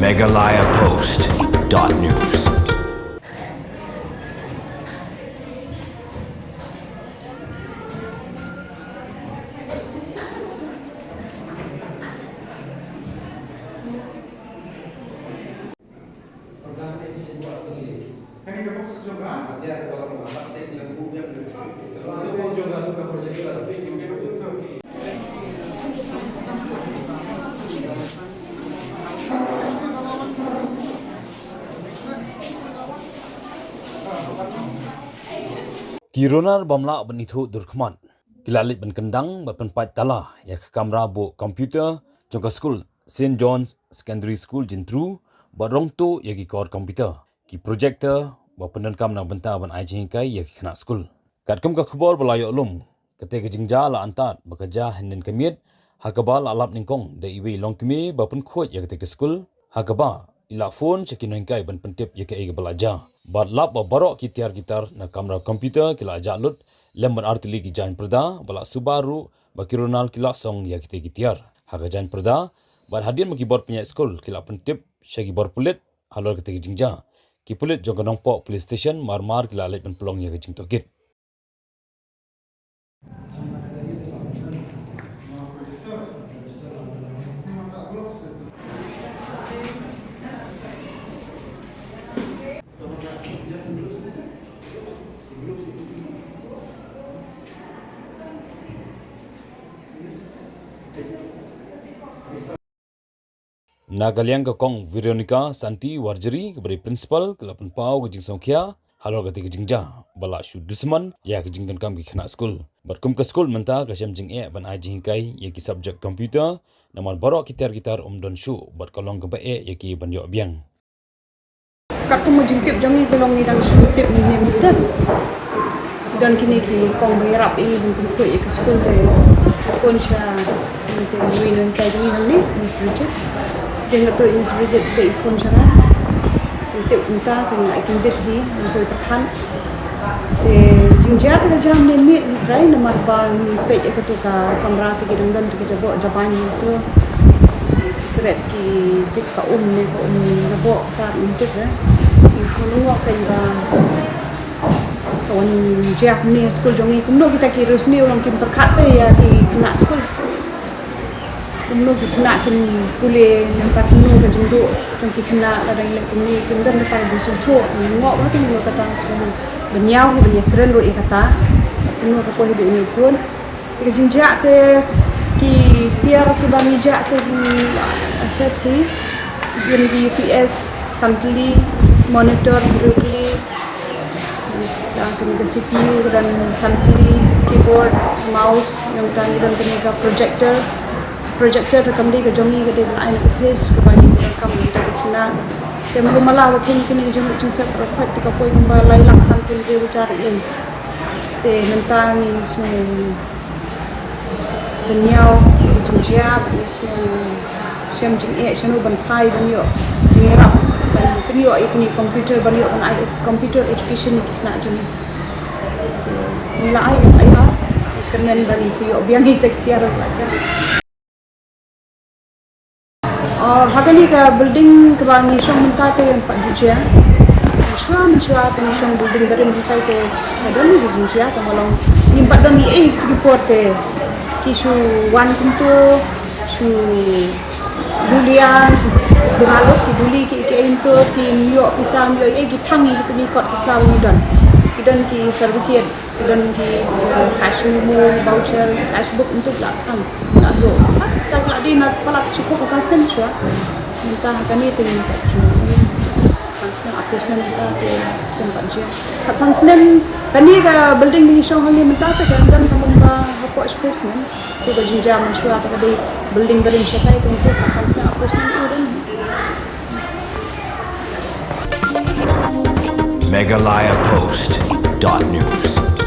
megalayapost.news. Kironar bamla benithu durkman. Kilalit ben kendang berpenpat tala ya ke kamera bu komputer jangka school St. John's Secondary School Jintru barong tu ya ki kor komputer. Ki projector ba pendenkam na benta ban ai jingkai ya ki kena school. Kat kem ka khabar balayo lum kate ke jingja la antat bekerja henden kemit hakaba la alap ningkong de iwe long kemi ba pen khot ya kate ke school hakaba ila phone cekin ningkai ban pentip ya ke ai belajar. Bat lap ba barok ki tiar gitar na kamera komputer kila ajak lut lemban artili ki jain perda bala Subaru ba kironal kila song ya kite gitiar haga jain perda bat hadian ma keyboard punya school kila pentip syagi bor pulit halor kite jingja ki pulit jong kanong pok police station mar kila alit ben pelong ya ke jing tokit. Nagaliang ka kong Veronica Santi Warjeri kepada principal kelapan pau ke jing songkia halor ke jingja bala shu dusman ya ke jingkan kam ki kena school berkum ke school menta ke syam jing ban ai jing kai ya ki subject computer namal barok gitar don shu ber kolong ke bae ya ki ban yo biang kat tu mujing tip jangi kolong ni dang shu tip ni name step dan kini ki kong berap ini bukan ku ke school te pun sha ni te win kai jangi ni Miss Richard dengan tu Miss Richard be pun sha tip unta tu ai kin dit hi ko perkhan te jingja ke jam ni mi rai nomor ba ni pe ke tu ka kamera tu ki dan tu ki jabo japan tu secret ki tik ka ni ko jabo ka untuk ni semua kan ba kawan jak ni school jongi kumno kita ki resmi orang kim perkat ya di kena school kumno ki kena kin pule nantar kumno ke jengdu tong ki kena ada yang kumni kim dan ta di sutu ngok ba kin kata school benyau ki keren lo kata kumno ka po hidu ni pun ki jinjak ke ki tiar ki bani jak ke di assessment di UPS sampli monitor directly kena CPU dan sampli keyboard mouse yang tadi dan kena projector rekam di ke jongi ke dia lain face ke bani rekam kita kena temu malah waktu kini jongi cincang perfect ke poi kembali lai langsung ke dia bicara ini te mentangi semua benyau jinjia semua siam jing semua bantai banyo jingerap dan kini ini komputer banyo kan computer education ni kena juni nila ai kenen bani sio biang kita tiar baca hakani ka building ke bani song minta te pak juja shua te song building dari minta te kadon ni juja ta malong nimpat don ni report te kisu wan kuntu su dulian beralok ki duli ki into ki myo pisam yo ki thang ki tu kot islam ni don dan ki certificate dan ki cash memo voucher cash book untuk lakang lalu tak lagi nak palak cukup pasal semua minta kami tu minta sanksyon apusna minta ke tempat dia kat sanksyon kani ka building ni show hali minta ke dan tamun ba hapok sportsman tu ba jinja mansua ta di building berim syatai untuk sanksyon apusna ni dan megalayapost.news.